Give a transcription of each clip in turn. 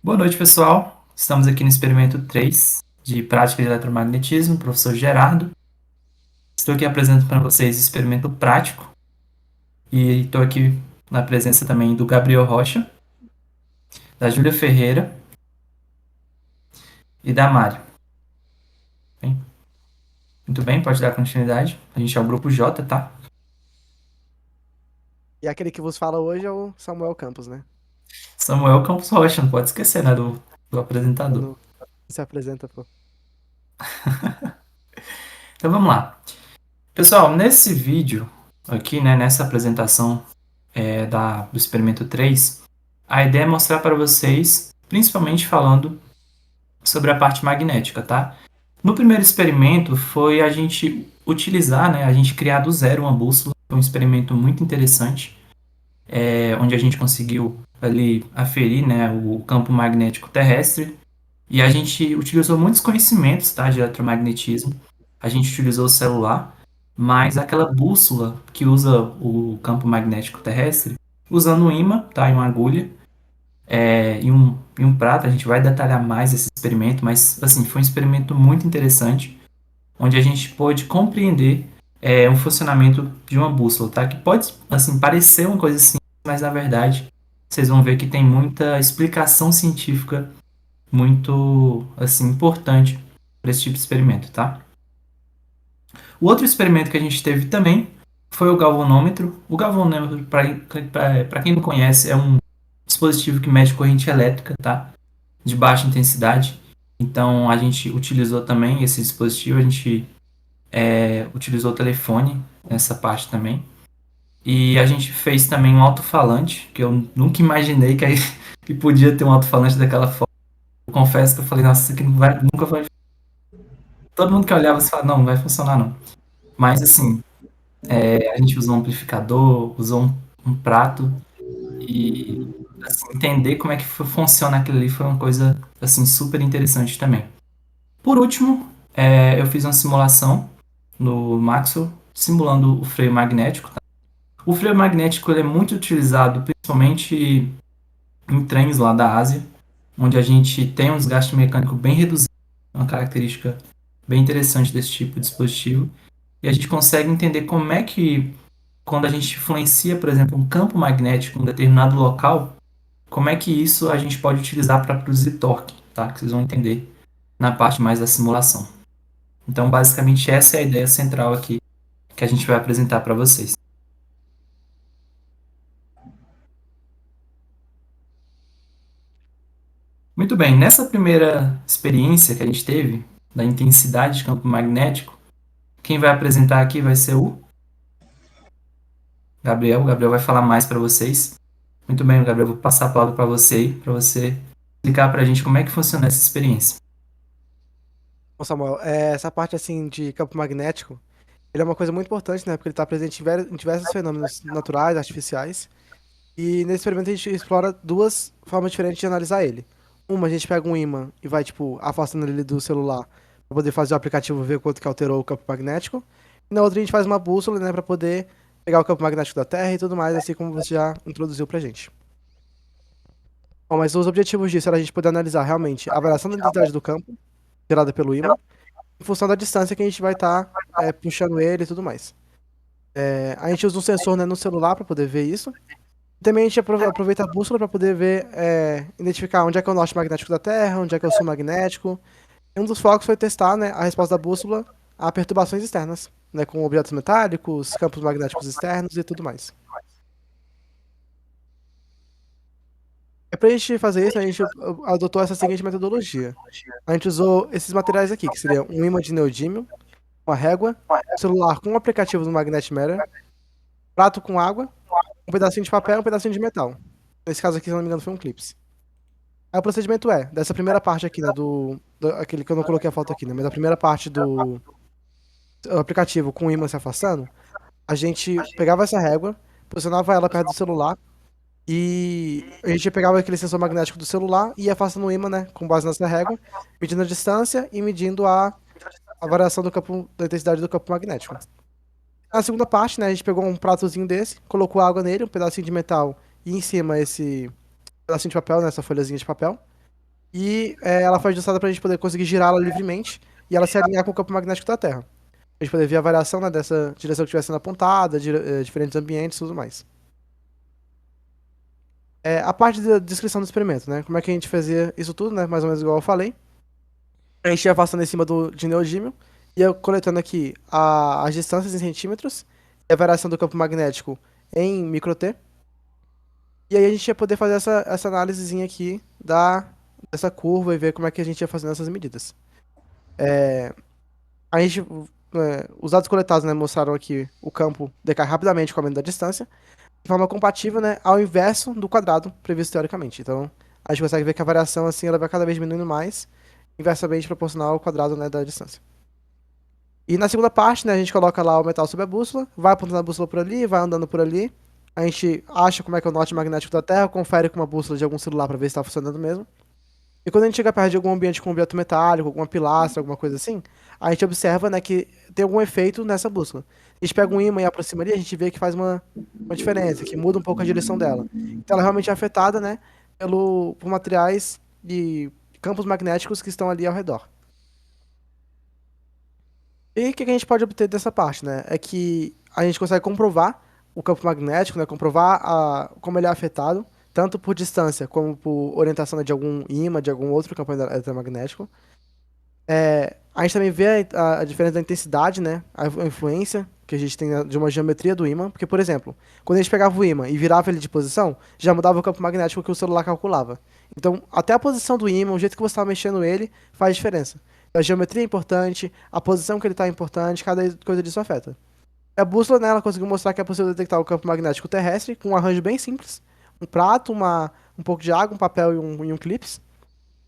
Boa noite, pessoal. Estamos aqui no experimento 3 de prática de eletromagnetismo, professor Gerardo. Estou aqui apresentando para vocês o experimento prático e estou aqui na presença também do Gabriel Rocha, da Júlia Ferreira e da Mari. Bem, muito bem, pode dar continuidade. A gente é o grupo J, tá? E aquele que vos fala hoje é o Samuel Campos, né? Samuel Campos Rocha, não pode esquecer, né, do apresentador. Quando se apresenta, pô. Então vamos lá. Pessoal, nesse vídeo aqui, né, nessa apresentação do experimento 3, a ideia é mostrar para vocês, principalmente falando sobre a parte magnética, tá? No primeiro experimento foi a gente utilizar, né, a gente criar do zero uma bússola, foi um experimento muito interessante, onde a gente conseguiu ali aferir, né, o campo magnético terrestre e a gente utilizou muitos conhecimentos, tá, de eletromagnetismo. A gente utilizou o celular, mas aquela bússola que usa o campo magnético terrestre, usando um ímã, tá, e uma agulha, e um prato, a gente vai detalhar mais esse experimento, mas assim, foi um experimento muito interessante, onde a gente pôde compreender um funcionamento de uma bússola, tá? Que pode assim parecer uma coisa simples, mas na verdade vocês vão ver que tem muita explicação científica muito assim importante para esse tipo de experimento, tá? O outro experimento que a gente teve também foi o galvanômetro. O galvanômetro, para quem não conhece, é um dispositivo que mede corrente elétrica, tá? De baixa intensidade. Então a gente utilizou também esse dispositivo, a gente utilizou o telefone nessa parte também. E a gente fez também um alto-falante, que eu nunca imaginei que podia ter um alto-falante daquela forma. Eu confesso que eu falei, nossa, isso aqui não vai, nunca vai. Todo mundo que olhava você fala, não, não vai funcionar não. Mas assim, a gente usou um amplificador, usou um prato e assim, entender como é que funciona aquilo ali foi uma coisa assim super interessante também. Por último, eu fiz uma simulação no Maxwell, simulando o freio magnético. Tá? O freio magnético ele é muito utilizado principalmente em trens lá da Ásia, onde a gente tem um desgaste mecânico bem reduzido, uma característica bem interessante desse tipo de dispositivo. E a gente consegue entender como é que, quando a gente influencia, por exemplo, um campo magnético em um determinado local, como é que isso a gente pode utilizar para produzir torque, tá? Que vocês vão entender na parte mais da simulação. Então, basicamente, essa é a ideia central aqui que a gente vai apresentar para vocês. Muito bem, nessa primeira experiência que a gente teve, da intensidade de campo magnético, quem vai apresentar aqui vai ser o Gabriel. O Gabriel vai falar mais para vocês. Muito bem, Gabriel, vou passar a palavra para você explicar para a gente como é que funciona essa experiência. Bom, Samuel, essa parte assim de campo magnético, ele é uma coisa muito importante, né? Porque ele está presente em diversos fenômenos naturais, artificiais. E nesse experimento a gente explora duas formas diferentes de analisar ele. Uma, a gente pega um ímã e vai, tipo, afastando ele do celular para poder fazer o aplicativo ver quanto que alterou o campo magnético. E na outra a gente faz uma bússola, né, para poder pegar o campo magnético da Terra e tudo mais, assim como você já introduziu pra gente. Bom, mas os objetivos disso era a gente poder analisar realmente a variação da intensidade do campo, gerada pelo ímã, em função da distância que a gente vai estar puxando ele e tudo mais. A gente usa um sensor, né, no celular para poder ver isso. Também a gente aproveita a bússola para poder ver, identificar onde é que é o norte magnético da Terra, onde é que é o sul magnético. E um dos focos foi testar, né, a resposta da bússola a perturbações externas, né, com objetos metálicos, campos magnéticos externos e tudo mais. Pra gente fazer isso, a gente adotou essa seguinte metodologia. A gente usou esses materiais aqui, que seriam um ímã de neodímio, uma régua, celular com um aplicativo do Magnetimeter, prato com água, um pedacinho de papel e um pedacinho de metal. Nesse caso aqui, se não me engano, foi um clips. Aí o procedimento dessa primeira parte aqui, né, aquele que eu não coloquei a foto aqui, né, mas a primeira parte do aplicativo com o ímã se afastando, a gente pegava essa régua, posicionava ela perto do celular e a gente pegava aquele sensor magnético do celular e ia afastando o ímã, né, com base nessa régua, medindo a distância e medindo a variação do campo, da intensidade do campo magnético. Na segunda parte, né, a gente pegou um pratozinho desse, colocou água nele, um pedacinho de metal e em cima esse pedacinho de papel, né, essa folhazinha de papel. e ela foi ajustada para a gente poder conseguir girá-la livremente e ela se alinhar com o campo magnético da Terra. A gente poder ver a variação, né, dessa direção que estiver sendo apontada, diferentes ambientes e tudo mais. A parte da descrição do experimento, né? Como é que a gente fazia isso tudo, né? Mais ou menos igual eu falei. A gente ia passando em cima de neodímio, ia coletando aqui as distâncias em centímetros, e a variação do campo magnético em micro-T. E aí a gente ia poder fazer essa análisezinha aqui dessa curva e ver como é que a gente ia fazendo essas medidas. A gente, os dados coletados, né, mostraram aqui o campo decai rapidamente com o aumento da distância, de forma compatível, né, ao inverso do quadrado previsto teoricamente. Então, a gente consegue ver que a variação assim ela vai cada vez diminuindo mais, inversamente proporcional ao quadrado, né, da distância. E na segunda parte, né, a gente coloca lá o metal sobre a bússola, vai apontando a bússola por ali, vai andando por ali. A gente acha como é que é o norte magnético da Terra, confere com uma bússola de algum celular para ver se está funcionando mesmo. E quando a gente chega perto de algum ambiente com um objeto metálico, alguma pilastra, alguma coisa assim, a gente observa, né, que tem algum efeito nessa bússola. A gente pega um ímã e aproxima ali, a gente vê que faz uma diferença, que muda um pouco a direção dela. Então ela realmente é afetada, né, por materiais e campos magnéticos que estão ali ao redor. E o que a gente pode obter dessa parte, né? É que a gente consegue comprovar o campo magnético, né? Comprovar como ele é afetado, tanto por distância como por orientação, né, de algum ímã, de algum outro campo eletromagnético. A gente também vê a diferença da intensidade, né? A influência que a gente tem de uma geometria do ímã. Porque, por exemplo, quando a gente pegava o ímã e virava ele de posição, já mudava o campo magnético que o celular calculava. Então, até a posição do ímã, o jeito que você está mexendo ele, faz diferença. A geometria é importante, a posição que ele está é importante, cada coisa disso afeta. A bússola, né, ela conseguiu mostrar que é possível detectar o campo magnético terrestre com um arranjo bem simples. Um prato, um pouco de água, um papel e um clips.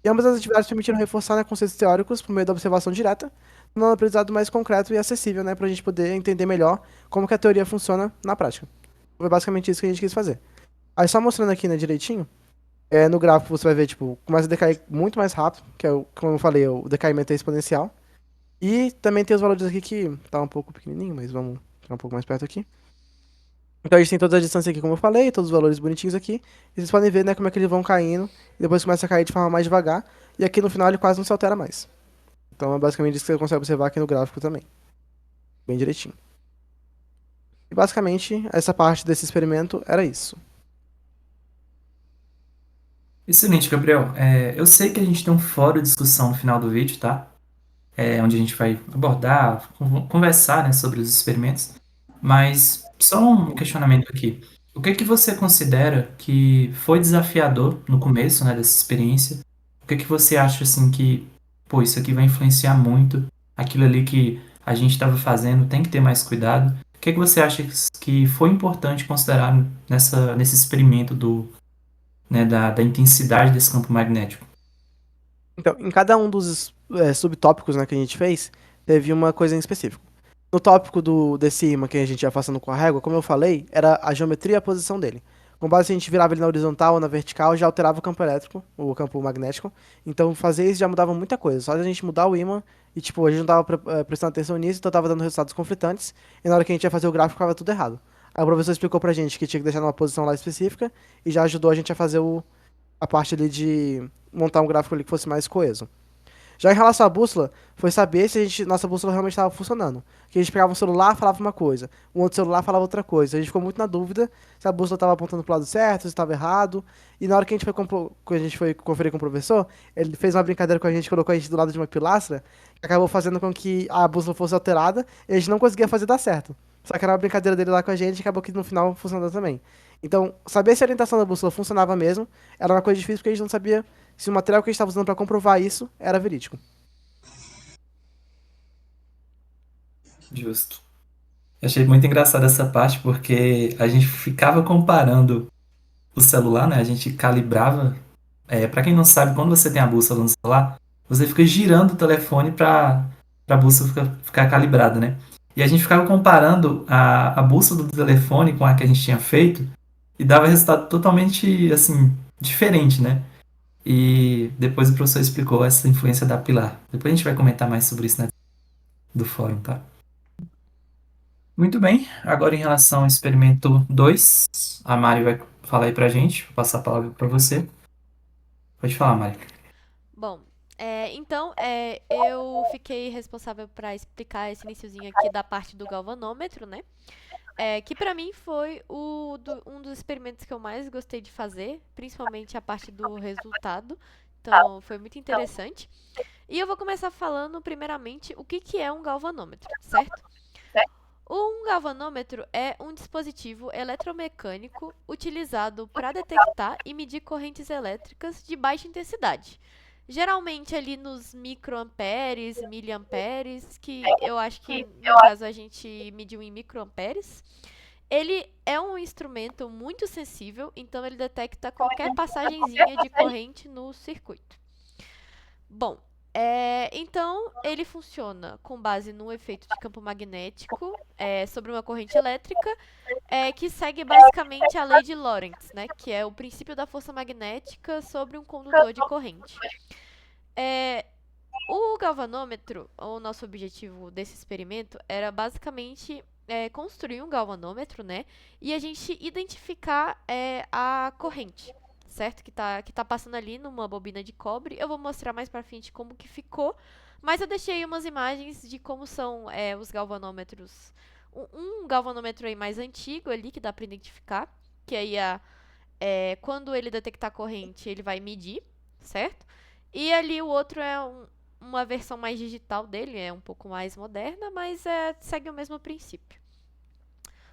E ambas as atividades permitiram reforçar, né, conceitos teóricos por meio da observação direta, tornando o aprendizado mais concreto e acessível, né, para a gente poder entender melhor como que a teoria funciona na prática. Foi basicamente isso que a gente quis fazer. Aí só mostrando aqui, né, direitinho, no gráfico você vai ver, tipo, começa a decair muito mais rápido, que é, como eu falei, o decaimento é exponencial. E também tem os valores aqui que tá um pouco pequenininho, mas vamos ficar um pouco mais perto aqui. Então a gente tem todas as distâncias aqui, como eu falei, todos os valores bonitinhos aqui. E vocês podem ver, né, como é que eles vão caindo. E depois começa a cair de forma mais devagar. E aqui no final ele quase não se altera mais. Então é basicamente isso que você consegue observar aqui no gráfico também. Bem direitinho. E basicamente, essa parte desse experimento era isso. Excelente, Gabriel. Eu sei que a gente tem um fórum de discussão no final do vídeo, tá? Onde a gente vai abordar, conversar, né, sobre os experimentos. Mas só um questionamento aqui. O que que você considera que foi desafiador no começo, né, dessa experiência? O que que você acha assim que, pô, isso aqui vai influenciar muito aquilo ali que a gente estava fazendo, tem que ter mais cuidado? O que que você acha que foi importante considerar nesse experimento né, da intensidade desse campo magnético? Então, em cada um dos subtópicos, né, que a gente fez, teve uma coisa em específico. No tópico desse imã que a gente ia passando com a régua, como eu falei, era a geometria e a posição dele. Com base se a gente virava ele na horizontal ou na vertical, já alterava o campo elétrico, o campo magnético. Então, fazer isso já mudava muita coisa. Só a gente mudar o imã e, tipo, a gente não tava prestando atenção nisso, então tava dando resultados conflitantes. E na hora que a gente ia fazer o gráfico, ficava tudo errado. Aí o professor explicou pra gente que tinha que deixar numa posição lá específica e já ajudou a gente a fazer a parte ali de montar um gráfico ali que fosse mais coeso. Já em relação à bússola, foi saber se nossa bússola realmente estava funcionando. Que a gente pegava um celular, falava uma coisa, um outro celular falava outra coisa. A gente ficou muito na dúvida se a bússola estava apontando para o lado certo, se estava errado. E na hora que a gente foi conferir com o professor, ele fez uma brincadeira com a gente, colocou a gente do lado de uma pilastra, que acabou fazendo com que a bússola fosse alterada e a gente não conseguia fazer dar certo. Só que era uma brincadeira dele lá com a gente e acabou que no final funcionou também. Então, saber se a orientação da bússola funcionava mesmo era uma coisa difícil porque a gente não sabia se o material que a gente estava usando para comprovar isso era verídico. Justo. Eu achei muito engraçado essa parte porque a gente ficava comparando o celular, né? A gente calibrava. Para quem não sabe, quando você tem a bússola no celular, você fica girando o telefone para a bússola ficar calibrada, né? E a gente ficava comparando a bússola do telefone com a que a gente tinha feito e dava resultado totalmente, assim, diferente, né? E depois o professor explicou essa influência da Pilar. Depois a gente vai comentar mais sobre isso, né, do fórum, tá? Muito bem, agora em relação ao experimento 2, a Mari vai falar aí pra gente, vou passar a palavra pra você. Pode falar, Mari. Bom, então eu fiquei responsável para explicar esse iniciozinho aqui da parte do galvanômetro, né? Que pra mim foi um dos experimentos que eu mais gostei de fazer, principalmente a parte do resultado. Então, foi muito interessante. E eu vou começar falando, primeiramente, o que é um galvanômetro, certo? Um galvanômetro é um dispositivo eletromecânico utilizado para detectar e medir correntes elétricas de baixa intensidade. Geralmente ali nos microamperes, miliamperes, que eu acho que no caso a gente mediu em microamperes. Ele é um instrumento muito sensível, então ele detecta qualquer passagenzinha de corrente no circuito. Bom, então ele funciona com base no efeito de campo magnético sobre uma corrente elétrica, que segue basicamente a lei de Lorentz, né, que é o princípio da força magnética sobre um condutor de corrente. O galvanômetro, o nosso objetivo desse experimento era basicamente construir um galvanômetro, né, e a gente identificar a corrente, certo? Que tá passando ali numa bobina de cobre. Eu vou mostrar mais pra frente como que ficou, mas eu deixei umas imagens de como são os galvanômetros. Um galvanômetro aí mais antigo ali, que dá pra identificar, que aí quando ele detectar a corrente, ele vai medir, certo? E ali o outro é uma versão mais digital dele, é um pouco mais moderna, mas segue o mesmo princípio.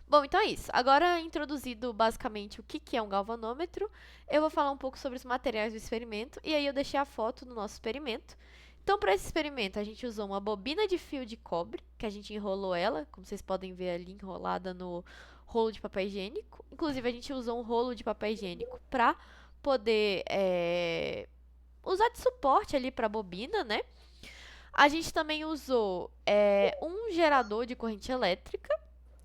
Bom, então é isso. Agora, introduzido basicamente o que é um galvanômetro, eu vou falar um pouco sobre os materiais do experimento, e aí eu deixei a foto do nosso experimento. Então, para esse experimento, a gente usou uma bobina de fio de cobre, que a gente enrolou ela, como vocês podem ver ali, enrolada no rolo de papel higiênico. Inclusive, a gente usou um rolo de papel higiênico para poder usar de suporte ali para a bobina, né? A gente também usou um gerador de corrente elétrica,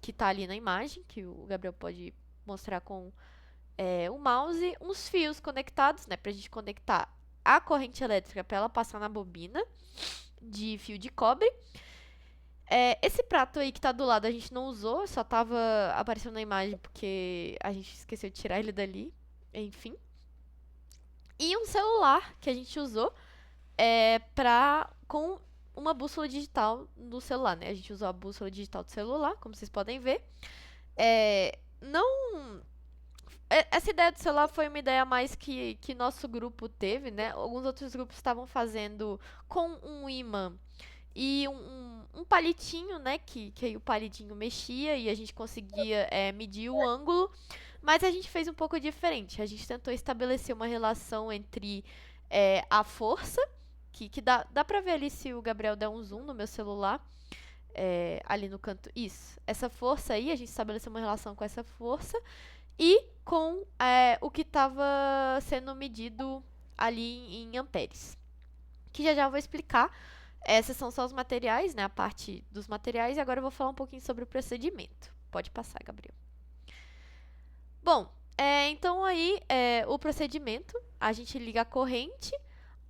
que está ali na imagem, que o Gabriel pode mostrar com o mouse, uns fios conectados, né, para a gente conectar a corrente elétrica para ela passar na bobina de fio de cobre. Esse prato aí que está do lado a gente não usou, só estava aparecendo na imagem porque a gente esqueceu de tirar ele dali, enfim. E um celular que a gente usou com uma bússola digital do celular, né? A gente usou a bússola digital do celular, como vocês podem ver. Não. Essa ideia do celular foi uma ideia mais que nosso grupo teve, né? Alguns outros grupos estavam fazendo com um imã e um palitinho, né? Que aí o palitinho mexia e a gente conseguia medir o ângulo. Mas a gente fez um pouco diferente. A gente tentou estabelecer uma relação entre a força, que dá pra ver ali se o Gabriel der um zoom no meu celular. Ali no canto. Isso. Essa força aí, a gente estabeleceu uma relação com essa força e com o que estava sendo medido ali em amperes. Que já eu vou explicar. Esses são só os materiais, né? A parte dos materiais. E agora eu vou falar um pouquinho sobre o procedimento. Pode passar, Gabriel. Bom, então aí o procedimento, a gente liga a corrente,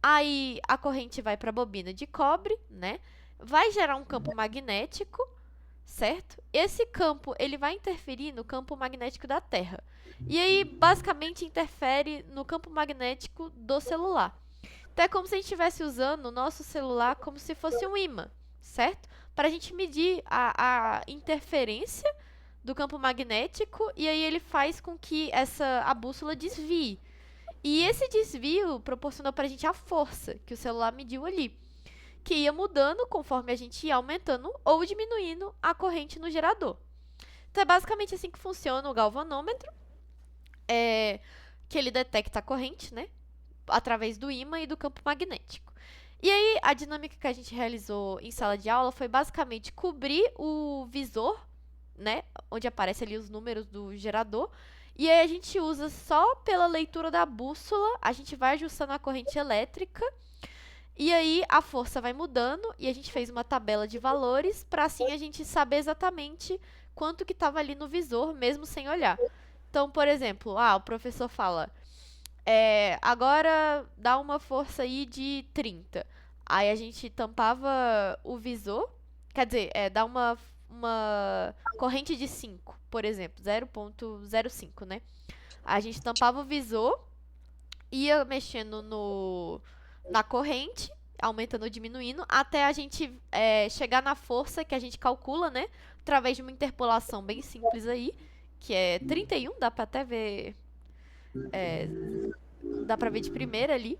aí a corrente vai para a bobina de cobre, né? Vai gerar um campo magnético, certo? Esse campo, ele vai interferir no campo magnético da Terra. E aí, basicamente, interfere no campo magnético do celular. Então, é como se a gente estivesse usando o nosso celular como se fosse um imã, certo? Para a gente medir a interferência do campo magnético e aí ele faz com que a bússola desvie. E esse desvio proporcionou para a gente a força que o celular mediu ali, que ia mudando conforme a gente ia aumentando ou diminuindo a corrente no gerador. Então é basicamente assim que funciona o galvanômetro, que ele detecta a corrente, né, através do ímã e do campo magnético. E aí a dinâmica que a gente realizou em sala de aula foi basicamente cobrir o visor, né, onde aparece ali os números do gerador. E aí a gente usa só pela leitura da bússola, a gente vai ajustando a corrente elétrica e aí a força vai mudando e a gente fez uma tabela de valores para assim a gente saber exatamente quanto que estava ali no visor, mesmo sem olhar. Então, por exemplo, o professor fala, agora dá uma força aí de 30. Aí a gente tampava o visor, quer dizer, dá uma corrente de 5, por exemplo, 0,05, né? A gente tampava o visor, ia mexendo na corrente, aumentando ou diminuindo, até a gente chegar na força que a gente calcula, né? Através de uma interpolação bem simples aí, que é 31, dá pra até ver. Dá pra ver de primeira ali.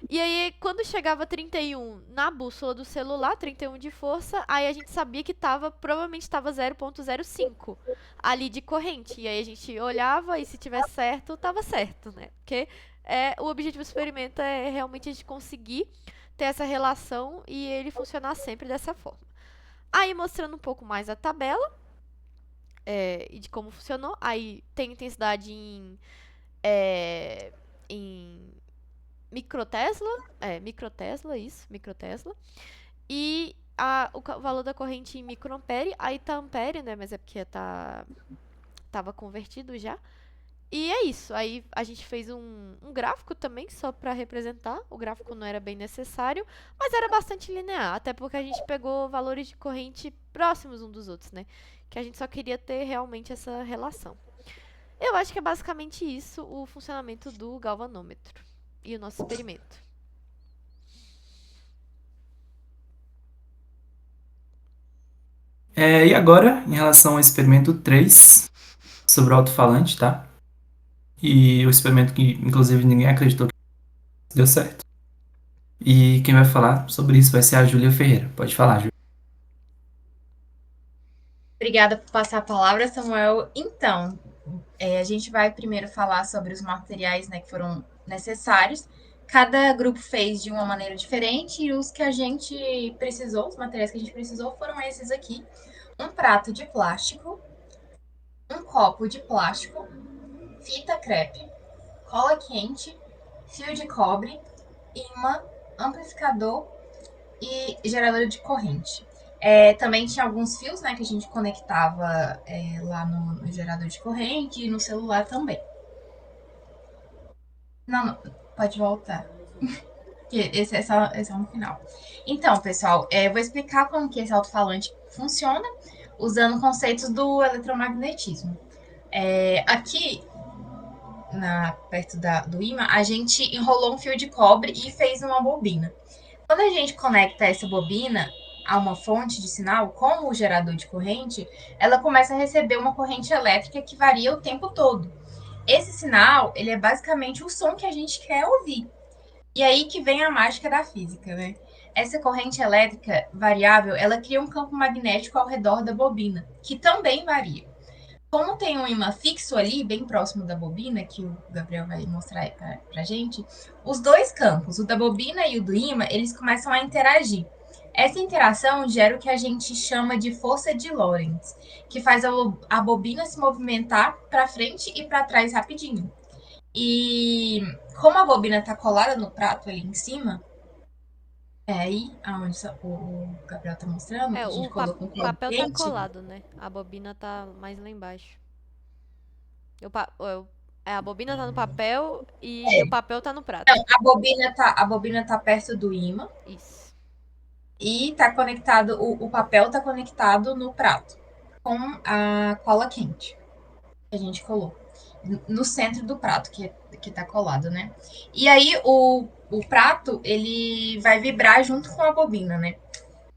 E aí, quando chegava 31 na bússola do celular, 31 de força, aí a gente sabia que provavelmente estava 0,05 ali de corrente. E aí a gente olhava e se tivesse certo, tava certo, né? Porque o objetivo do experimento é realmente a gente conseguir ter essa relação e ele funcionar sempre dessa forma. Aí, mostrando um pouco mais a tabela e de como funcionou. Aí tem intensidade em microtesla, isso, microtesla. E o valor da corrente em microampere, aí tá ampere, né, mas é porque tava convertido já. E é isso, aí a gente fez um gráfico também, só pra representar, o gráfico não era bem necessário, mas era bastante linear, até porque a gente pegou valores de corrente próximos um dos outros, né, que a gente só queria ter realmente essa relação. Eu acho que é basicamente isso o funcionamento do galvanômetro e o nosso experimento. E agora, em relação ao experimento 3, sobre o alto-falante, tá? E o experimento que, inclusive, ninguém acreditou que deu certo. E quem vai falar sobre isso vai ser a Júlia Ferreira. Pode falar, Júlia. Obrigada por passar a palavra, Samuel. Então, a gente vai primeiro falar sobre os materiais, né, que foram necessários. Cada grupo fez de uma maneira diferente e os que a gente precisou, os materiais que a gente precisou foram esses aqui. Um prato de plástico, um copo de plástico, fita crepe, cola quente, fio de cobre, imã, amplificador e gerador de corrente. Também tinha alguns fios, né, que a gente conectava lá no gerador de corrente e no celular também. Não, pode voltar. Esse é só no final. Então, pessoal, vou explicar como que esse alto-falante funciona usando conceitos do eletromagnetismo. Aqui, perto do ímã, a gente enrolou um fio de cobre e fez uma bobina. Quando a gente conecta essa bobina a uma fonte de sinal, como o gerador de corrente, ela começa a receber uma corrente elétrica que varia o tempo todo. Esse sinal, ele é basicamente o som que a gente quer ouvir. E aí que vem a mágica da física, né? Essa corrente elétrica variável, ela cria um campo magnético ao redor da bobina, que também varia. Como tem um imã fixo ali, bem próximo da bobina, que o Gabriel vai mostrar pra gente, os dois campos, o da bobina e o do imã, eles começam a interagir. Essa interação gera o que a gente chama de força de Lorentz, que faz a bobina se movimentar para frente e para trás rapidinho. E como a bobina está colada no prato ali em cima, aí aonde o Gabriel está mostrando, que a gente colocou o papel tá colado, né? A bobina tá mais lá embaixo. A bobina tá no papel e o papel tá no prato. Não, a bobina tá perto do imã. Isso. E tá conectado, o papel tá conectado no prato com a cola quente que a gente colocou no centro do prato que tá colado, né? E aí o prato ele vai vibrar junto com a bobina, né?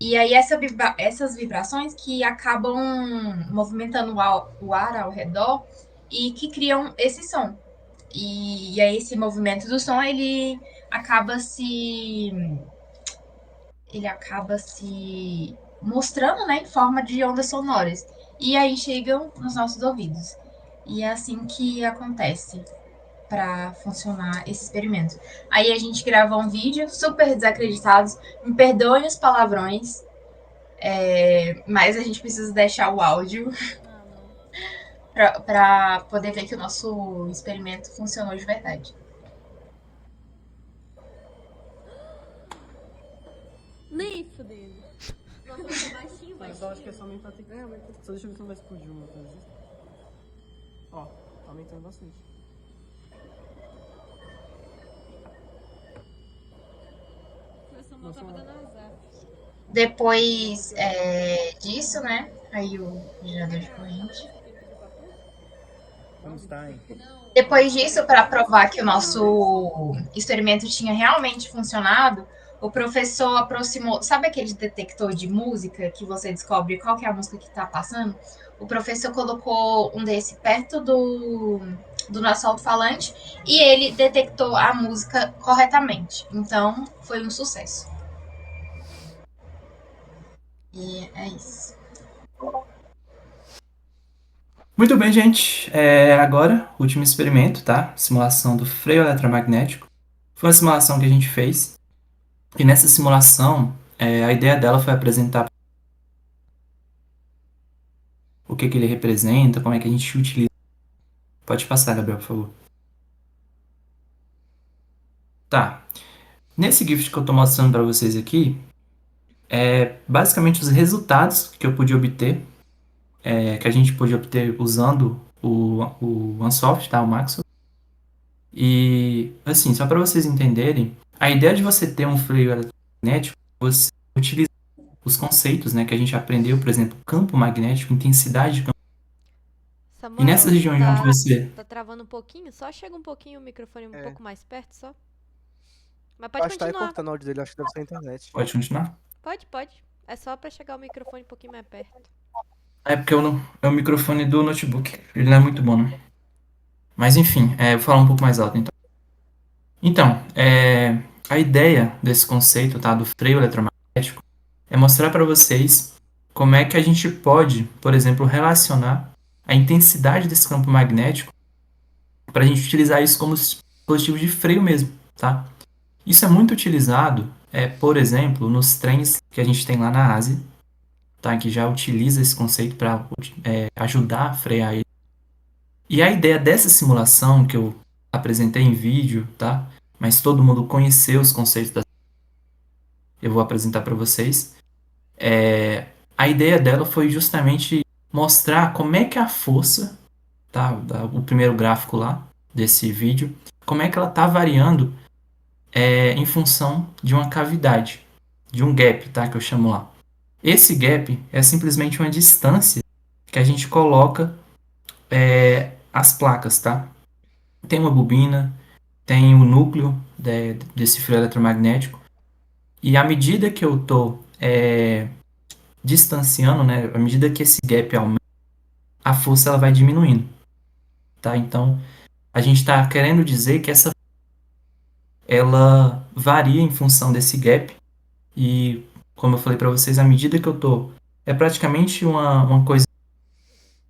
E aí essas vibrações que acabam movimentando o ar ao redor e que criam esse som. E aí esse movimento do som acaba se ele acaba se mostrando, né, em forma de ondas sonoras. E aí chegam nos nossos ouvidos. E é assim que acontece para funcionar esse experimento. Aí a gente gravou um vídeo super desacreditados. Me perdoem os palavrões, mas a gente precisa deixar o áudio para poder ver que o nosso experimento funcionou de verdade. Nem fudendo. Nossa, tá baixinho, mas eu acho que é só aumentar. Só deixa eu ver se não vai explodir uma coisa. Ó, tá aumentando bastante. O Samuel tava dando azar. Depois disso, né? Aí o gerador de corrente. Vamos estar, hein? Não. Depois disso, para provar que o nosso experimento tinha realmente funcionado, o professor aproximou. Sabe aquele detector de música que você descobre qual que é a música que está passando? O professor colocou um desse perto do nosso alto-falante e ele detectou a música corretamente. Então, foi um sucesso. E é isso. Muito bem, gente. Agora, último experimento, tá? Simulação do freio eletromagnético. Foi uma simulação que a gente fez. E nessa simulação, a ideia dela foi apresentar o que que ele representa, como é que a gente utiliza. Pode passar, Gabriel, por favor. Tá. Nesse gift que eu tô mostrando para vocês aqui, basicamente os resultados que eu pude obter, que a gente pôde obter usando o Ansoft, tá? O Maxwell. E, assim, só para vocês entenderem, a ideia de você ter um freio eletromagnético, você utiliza os conceitos, né, que a gente aprendeu, por exemplo, campo magnético, intensidade de campo. E nessas Samuel, regiões onde você... tá travando um pouquinho? Só chega um pouquinho o microfone um É. pouco mais perto, só. Mas Eu pode acho que tá continuar. cortando o áudio dele, acho que deve ser a internet. Pode continuar? Pode. É só pra chegar o microfone um pouquinho mais perto. É porque é o microfone do notebook. Ele não é muito bom, né? Mas enfim, vou falar um pouco mais alto, então. Então, a ideia desse conceito, tá, do freio eletromagnético, é mostrar para vocês como é que a gente pode, por exemplo, relacionar a intensidade desse campo magnético para a gente utilizar isso como dispositivo de freio mesmo, tá? Isso é muito utilizado, por exemplo, nos trens que a gente tem lá na Ásia, tá? Que já utiliza esse conceito para ajudar a frear ele. E a ideia dessa simulação que eu apresentei em vídeo, tá? Mas todo mundo conheceu os conceitos da... Eu vou apresentar para vocês. A ideia dela foi justamente mostrar como é que a força, tá? O primeiro gráfico lá desse vídeo, como é que ela está variando em função de uma cavidade, de um gap, tá? Que eu chamo lá. Esse gap é simplesmente uma distância que a gente coloca as placas, tá? Tem uma bobina, tem o núcleo desse fio eletromagnético, e à medida que eu estou distanciando, né, à medida que esse gap aumenta, a força ela vai diminuindo, tá? Então, a gente está querendo dizer que ela varia em função desse gap, e como eu falei para vocês, à medida que eu estou... É praticamente uma coisa,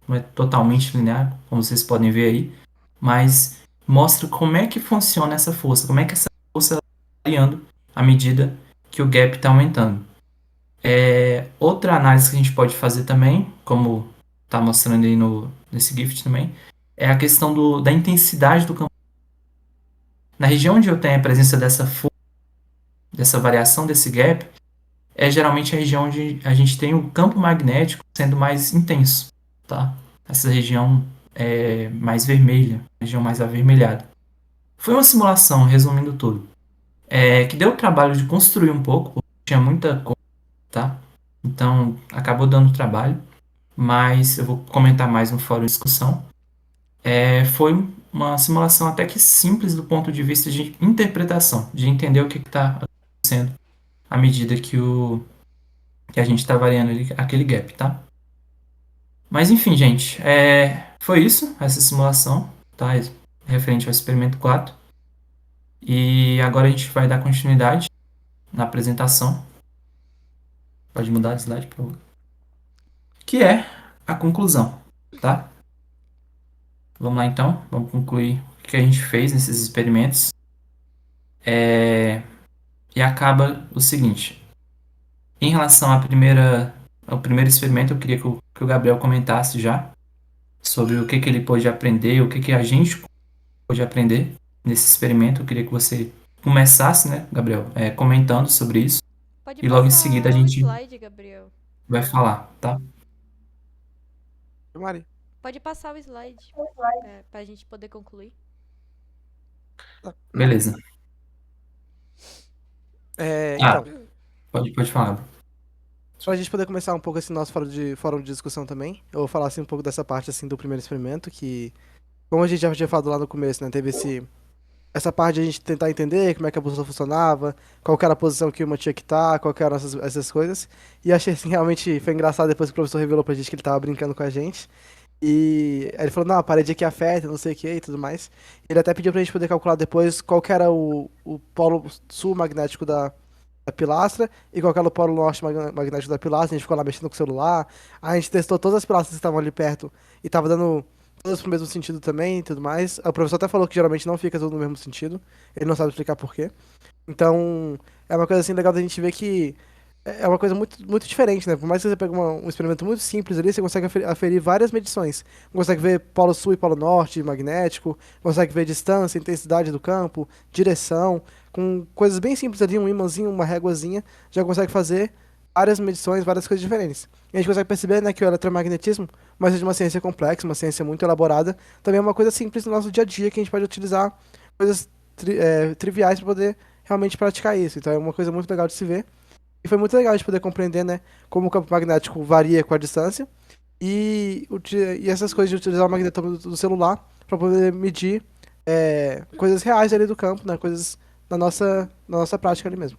não é totalmente linear, como vocês podem ver aí, mas mostra como é que funciona essa força, como é que essa força está variando à medida que o gap está aumentando. Outra análise que a gente pode fazer também, como está mostrando aí nesse gift também, é a questão da intensidade do campo. Na região onde eu tenho a presença dessa força, dessa variação desse gap, é geralmente a região onde a gente tem o campo magnético sendo mais intenso, tá? Essa região mais vermelha, região mais avermelhada. Foi uma simulação, resumindo tudo, que deu o trabalho de construir um pouco, porque tinha muita coisa, tá? Então, acabou dando trabalho, mas eu vou comentar mais no fórum de discussão. Foi uma simulação até que simples do ponto de vista de interpretação, de entender o que está acontecendo à medida que a gente está variando aquele gap, tá? Mas enfim, gente, foi isso, essa simulação, tá? Referente ao experimento 4. E agora a gente vai dar continuidade na apresentação. Pode mudar de slide, por favor. Que é a conclusão, tá? Vamos lá então, vamos concluir o que a gente fez nesses experimentos. E acaba o seguinte. Em relação ao primeiro experimento, eu queria que o Gabriel comentasse já sobre o que ele pôde aprender, o que a gente pôde aprender nesse experimento. Eu queria que você começasse, né, Gabriel, comentando sobre isso. Pode E logo em seguida a passar o gente slide, Gabriel. vai falar, tá? Mari, Pode passar o slide. Pra gente poder concluir. Beleza. então, Pode falar. pra gente poder começar um pouco esse nosso fórum de discussão também, eu vou falar assim um pouco dessa parte assim do primeiro experimento, que como a gente já tinha falado lá no começo, né? Teve essa parte de a gente tentar entender como é que a bússola funcionava, qual que era a posição que uma tinha que estar, qual que eram essas coisas. E achei assim, realmente foi engraçado depois que o professor revelou pra gente que ele tava brincando com a gente. E aí ele falou, não, a parede aqui afeta, não sei o que e tudo mais. Ele até pediu pra gente poder calcular depois qual que era o polo sul magnético da pilastra e qual que era o polo norte magnético da pilastra. A gente ficou lá mexendo com o celular. A gente testou todas as pilastras que estavam ali perto e tava dando todas pro mesmo sentido também e tudo mais. O professor até falou que geralmente não fica tudo no mesmo sentido. Ele não sabe explicar por quê. Então, é uma coisa assim legal da gente ver que é uma coisa muito, muito diferente, né? Por mais que você pegue um experimento muito simples ali, você consegue aferir várias medições. Consegue ver polo sul e polo norte magnético, consegue ver distância, intensidade do campo, direção, com coisas bem simples ali, um imãzinho, uma réguazinha, já consegue fazer várias medições, várias coisas diferentes. E a gente consegue perceber, né, que o eletromagnetismo, mais de uma ciência complexa, uma ciência muito elaborada, também é uma coisa simples no nosso dia a dia que a gente pode utilizar coisas triviais para poder realmente praticar isso. Então é uma coisa muito legal de se ver. E foi muito legal a gente poder compreender, né, como o campo magnético varia com a distância e essas coisas de utilizar o magnetômetro do celular para poder medir coisas reais ali do campo, né, coisas na nossa prática ali mesmo.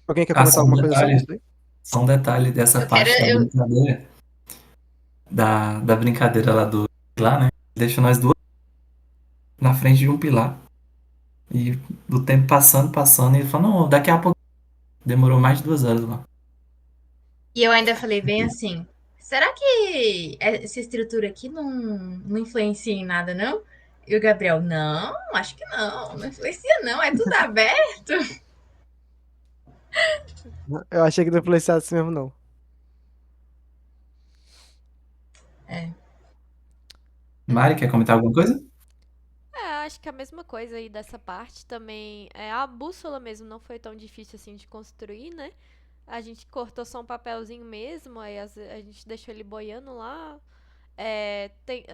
Alguém quer Ah, comentar alguma coisa sobre isso aí? só um detalhe dessa Eu quero. parte da Eu, brincadeira, da brincadeira lá lá, né? Deixa nós duas na frente de um pilar. E do tempo passando, passando, e ele falou, não, daqui a pouco demorou mais de 2 horas lá. e eu ainda falei bem assim: será que essa estrutura aqui não influencia em nada, não? E o Gabriel, não, acho que não influencia, não, é tudo aberto. Eu achei que não influenciasse assim mesmo, não. É. Mari, quer comentar alguma coisa? Acho que a mesma coisa aí dessa parte também. A bússola mesmo não foi tão difícil assim de construir, né? A gente cortou só um papelzinho mesmo, aí a gente deixou ele boiando lá.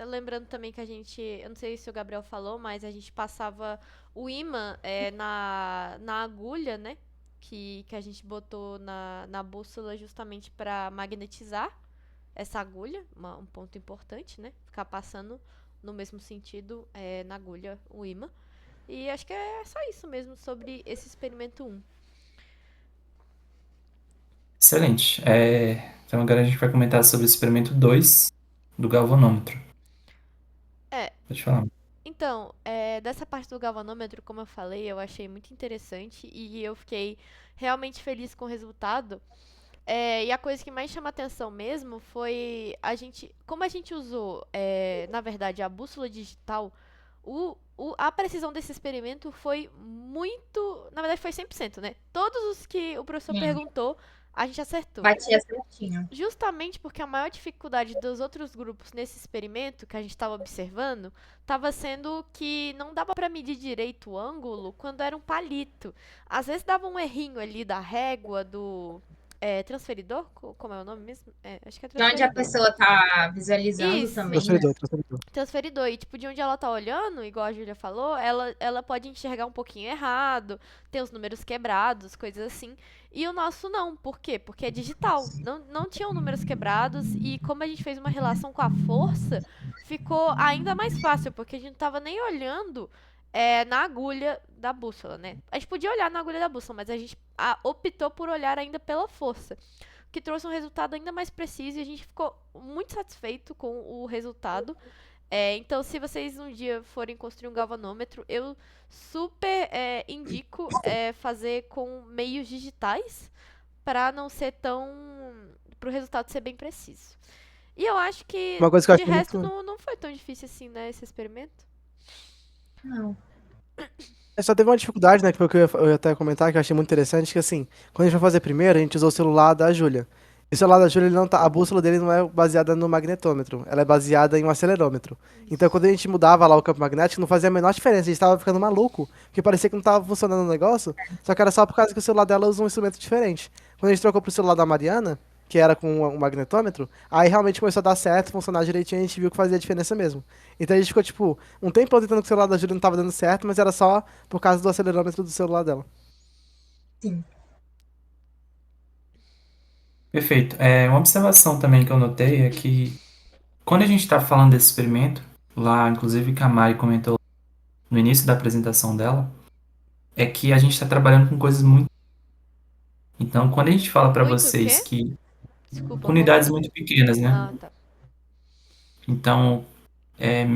Lembrando também que a gente, eu não sei se o Gabriel falou, mas a gente passava o ímã na agulha, né? Que a gente botou na bússola justamente para magnetizar essa agulha, um ponto importante, né? Ficar passando no mesmo sentido na agulha o ímã. E acho que é só isso mesmo sobre esse experimento 1. Excelente. Então agora a gente vai comentar sobre o experimento 2 do galvanômetro. É, Pode falar. então, dessa parte do galvanômetro, como eu falei, eu achei muito interessante e eu fiquei realmente feliz com o resultado. E a coisa que mais chama atenção mesmo foi como a gente usou, na verdade, a bússola digital, a precisão desse experimento foi muito, na verdade foi 100%, né? Todos os que o professor Sim, perguntou, a gente acertou. batia certinho. Justamente porque a maior dificuldade dos outros grupos nesse experimento que a gente estava observando estava sendo que não dava para medir direito o ângulo quando era um palito. Às vezes dava um errinho ali da régua do transferidor, como é o nome mesmo? Acho que é De onde a transferidor. pessoa tá visualizando Isso. também, né? Transferidor. Transferidor. E, tipo, de onde ela tá olhando, igual a Júlia falou, ela pode enxergar um pouquinho errado, ter os números quebrados, coisas assim. E o nosso não. Por quê? Porque é digital. Não tinham números quebrados e como a gente fez uma relação com a força, ficou ainda mais fácil, porque a gente não tava nem olhando na agulha da bússola, né? A gente podia olhar na agulha da bússola, mas a gente optou por olhar ainda pela força, que trouxe um resultado ainda mais preciso e a gente ficou muito satisfeito com o resultado. Então, se vocês um dia forem construir um galvanômetro, eu super indico fazer com meios digitais para não ser tão. Para o resultado ser bem preciso. E eu acho que, Uma coisa que eu de acho resto, muito. não foi tão difícil assim, né, esse experimento. Não. Só teve uma dificuldade, né, que foi o que eu ia até comentar, que eu achei muito interessante, que assim, quando a gente foi fazer primeiro, a gente usou o celular da Júlia. E o celular da Júlia, ele não tá, a bússola dele não é baseada no magnetômetro, ela é baseada em um acelerômetro. Então, quando a gente mudava lá o campo magnético, não fazia a menor diferença, a gente tava ficando maluco, porque parecia que não tava funcionando o negócio, só que era só por causa que o celular dela usa um instrumento diferente. Quando a gente trocou pro celular da Mariana, que era com um magnetômetro, aí realmente começou a dar certo, funcionar direitinho, e a gente viu que fazia diferença mesmo. Então a gente ficou, tipo, um tempo tentando que o celular da Júlia não tava dando certo, mas era só por causa do acelerômetro do celular dela. Sim. Perfeito. Uma observação também que eu notei é que Quando a gente está falando desse experimento, lá, inclusive, que a Mari comentou no início da apresentação dela, é que a gente está trabalhando com coisas muito. Então, quando a gente fala para Muito o vocês quê? que Desculpa, com unidades voltou. muito pequenas, né? Ah, tá. Então, é que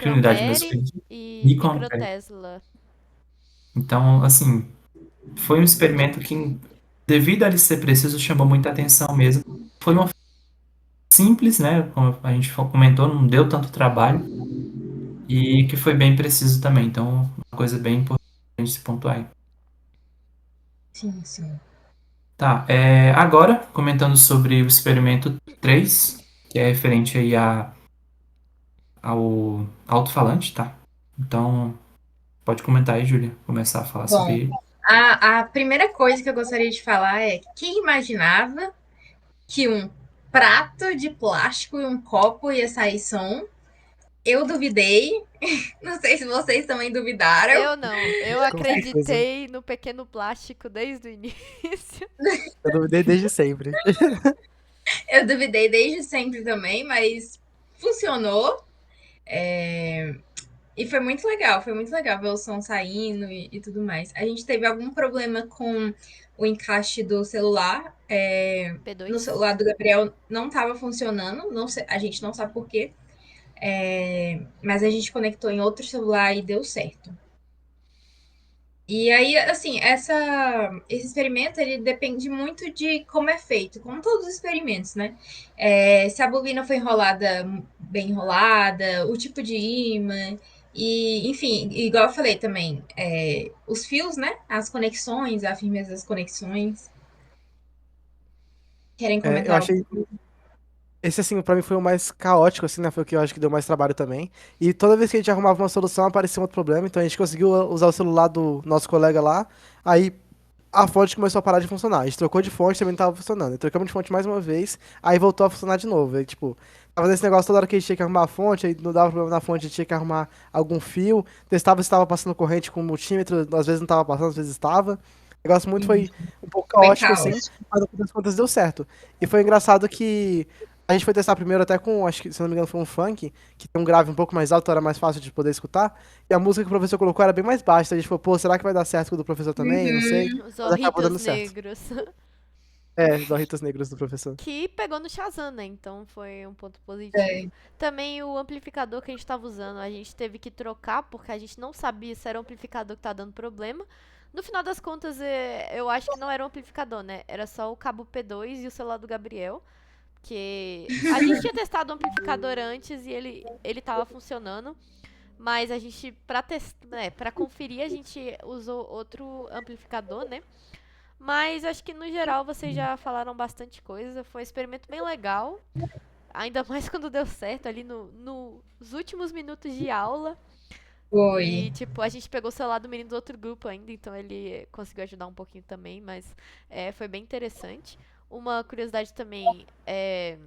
unidade mesmo? Microampere e Microampere. microtesla. Então, assim, foi um experimento que, devido a ele ser preciso, chamou muita atenção mesmo. Foi uma simples, né? Como a gente comentou, não deu tanto trabalho e que foi bem preciso também. Então, uma coisa bem importante se pontuar aí. Sim, sim. Tá, agora, comentando sobre o experimento 3, que é referente aí ao alto-falante, tá? Então, pode comentar aí, Júlia, começar a falar sobre Bom, ele. a primeira coisa que eu gostaria de falar é quem imaginava que um prato de plástico e um copo ia sair som? Eu duvidei. Não sei se vocês também duvidaram. Eu não. Eu Com certeza. acreditei no pequeno plástico desde o início. Eu duvidei desde sempre. Eu duvidei desde sempre também, mas funcionou. E foi muito legal ver o som saindo e tudo mais. A gente teve algum problema com o encaixe do celular. No P2. celular do Gabriel não estava funcionando, não sei, a gente não sabe por quê. Mas a gente conectou em outro celular e deu certo. E aí, assim, esse experimento, ele depende muito de como é feito, como todos os experimentos, né? Se a bobina foi enrolada, bem enrolada, o tipo de imã, e, enfim, igual eu falei também, os fios, né? As conexões, a firmeza das conexões. Querem Eu comentar algo? achei. Esse, assim, pra mim foi o mais caótico, assim, né? Foi o que eu acho que deu mais trabalho também. E toda vez que a gente arrumava uma solução, aparecia um outro problema. Então a gente conseguiu usar o celular do nosso colega lá. Aí a fonte começou a parar de funcionar. A gente trocou de fonte, também não tava funcionando. E trocamos de fonte mais uma vez, aí voltou a funcionar de novo. Aí, tipo, tava nesse negócio toda hora que a gente tinha que arrumar a fonte, aí não dava problema na fonte, a gente tinha que arrumar algum fio. Testava se estava passando corrente com o multímetro, às vezes não tava passando, às vezes estava. O negócio muito foi um pouco Bem caótico, assim, caótico. mas no fim das contas deu certo. E foi engraçado que a gente foi testar primeiro até com, acho que, se não me engano, foi um funk, que tem um grave um pouco mais alto, era mais fácil de poder escutar. E a música que o professor colocou era bem mais baixa. Então a gente falou, pô, será que vai dar certo com o do professor também? Não sei. Os Mas acabou dando Zorritos certo. Negros. Os Zorritos Negros do professor. Que pegou no Shazam, né? Então foi um ponto positivo. Também o amplificador que a gente tava usando, a gente teve que trocar porque a gente não sabia se era o amplificador que tá dando problema. No final das contas, eu acho que não era o amplificador, né? Era só o cabo P2 e o celular do Gabriel. Que a gente tinha testado o amplificador antes e ele tava funcionando. Mas a gente, pra conferir, a gente usou outro amplificador, né? Mas acho que no geral vocês já falaram bastante coisa. Foi um experimento bem legal. Ainda mais quando deu certo ali nos últimos minutos de aula. E, Foi. tipo, a gente pegou o celular do menino do outro grupo ainda, então ele conseguiu ajudar um pouquinho também, mas foi bem interessante. Uma curiosidade também é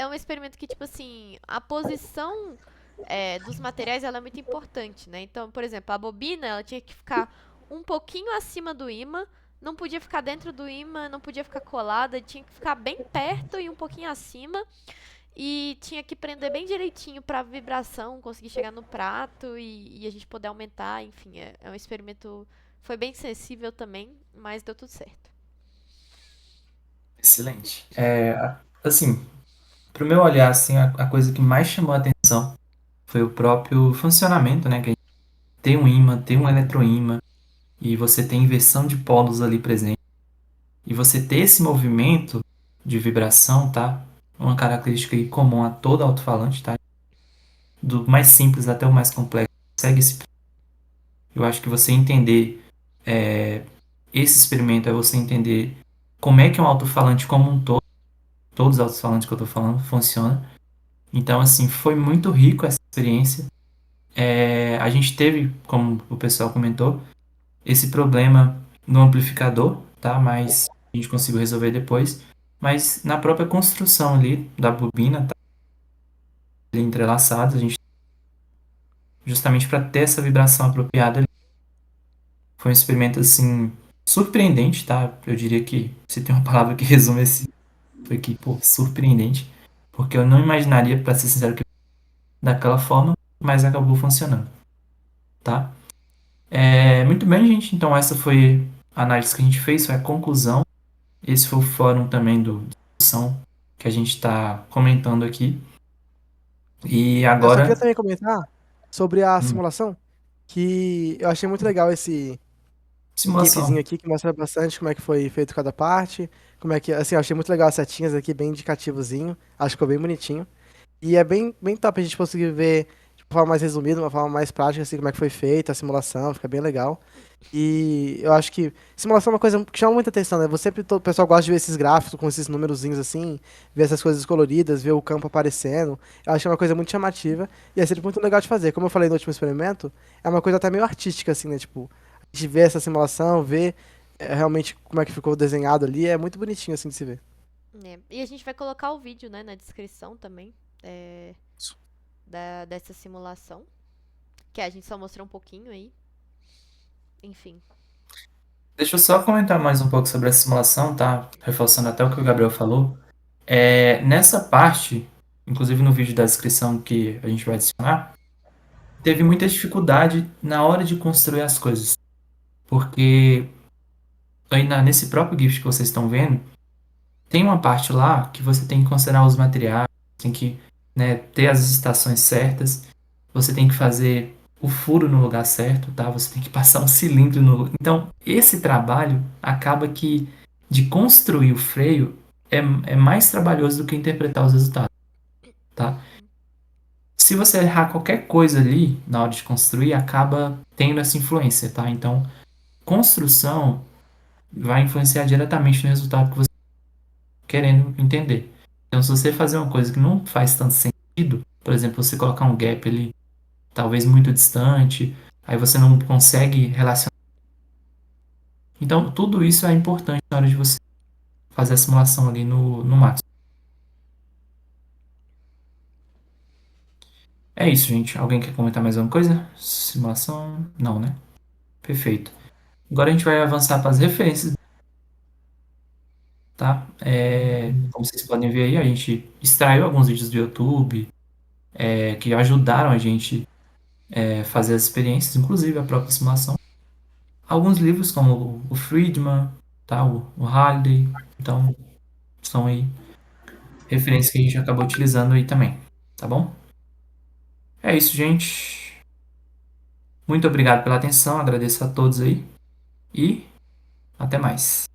um experimento que, tipo assim, a posição dos materiais ela é muito importante, né? Então, por exemplo, a bobina ela tinha que ficar um pouquinho acima do ímã, não podia ficar dentro do ímã, não podia ficar colada, tinha que ficar bem perto e um pouquinho acima. E tinha que prender bem direitinho pra vibração, conseguir chegar no prato e a gente poder aumentar. Enfim, é um experimento. Foi bem sensível também, mas deu tudo certo. Excelente. Assim, pro meu olhar, assim, a coisa que mais chamou a atenção foi o próprio funcionamento, né? Que a gente tem um ímã, tem um eletroímã, e você tem inversão de polos ali presente. E você ter esse movimento de vibração, tá? Uma característica aí comum a todo alto-falante, tá? Do mais simples até o mais complexo. Segue esse. Eu acho que você entender esse experimento é você entender como é que um alto-falante como um todo, todos os alto-falantes que eu tô falando, funciona. Então, assim, foi muito rico essa experiência. A gente teve, como o pessoal comentou, esse problema no amplificador, tá? Mas a gente conseguiu resolver depois. Mas na própria construção ali da bobina, tá? Ali entrelaçados, a gente justamente para ter essa vibração apropriada ali. Foi um experimento assim surpreendente, tá? Eu diria que se tem uma palavra que resume foi que, pô, surpreendente, porque eu não imaginaria, para ser sincero, que daquela forma, mas acabou funcionando, tá? Muito bem, gente. Então essa foi a análise que a gente fez, foi a conclusão. Esse foi o fórum também do discussão que a gente está comentando aqui. E Eu só queria agora, também comentar sobre a hum, simulação, que eu achei muito legal esse gifzinho simulação. aqui que mostra bastante como é que foi feito cada parte, como é que, assim, eu achei muito legal as setinhas aqui, bem indicativozinho, acho que ficou bem bonitinho. E é bem top a gente conseguir ver de uma forma mais resumida, uma forma mais prática, assim, como é que foi feita a simulação, fica bem legal. E eu acho que simulação é uma coisa que chama muita atenção, né? Você sempre, o pessoal gosta de ver esses gráficos com esses númerozinhos assim, ver essas coisas coloridas, ver o campo aparecendo. Eu acho que é uma coisa muito chamativa e é sempre muito legal de fazer. Como eu falei no último experimento, é uma coisa até meio artística, assim, né? Tipo, a gente vê essa simulação, vê realmente como é que ficou desenhado ali, é muito bonitinho, assim, de se ver. E a gente vai colocar o vídeo, né, na descrição também, é, dessa simulação, que a gente só mostrou um pouquinho aí. Enfim. Deixa eu só comentar mais um pouco sobre a simulação, tá? Reforçando até o que o Gabriel falou. Nessa parte, inclusive no vídeo da descrição que a gente vai adicionar, teve muita dificuldade na hora de construir as coisas. Porque aí nesse próprio GIF que vocês estão vendo, tem uma parte lá que você tem que considerar os materiais, tem que, né, ter as estações certas, você tem que fazer o furo no lugar certo, tá? Você tem que passar um cilindro no. Então, esse trabalho acaba que de construir o freio é mais trabalhoso do que interpretar os resultados, tá? Se você errar qualquer coisa ali na hora de construir, acaba tendo essa influência, tá? Então, construção vai influenciar diretamente no resultado que você está querendo entender. Então, se você fazer uma coisa que não faz tanto sentido, por exemplo, você colocar um gap ali, talvez muito distante, aí você não consegue relacionar. Então, tudo isso é importante na hora de você fazer a simulação ali no Max. É isso, gente. Alguém quer comentar mais alguma coisa? Simulação? Não, né? Perfeito. Agora a gente vai avançar para as referências, tá? Como vocês podem ver aí, a gente extraiu alguns vídeos do YouTube, que ajudaram a gente fazer as experiências, inclusive a própria simulação. Alguns livros como o Friedman, tá? O Halliday, então são aí referências que a gente acabou utilizando aí também, tá bom? É isso, gente. Muito obrigado pela atenção, agradeço a todos aí e até mais.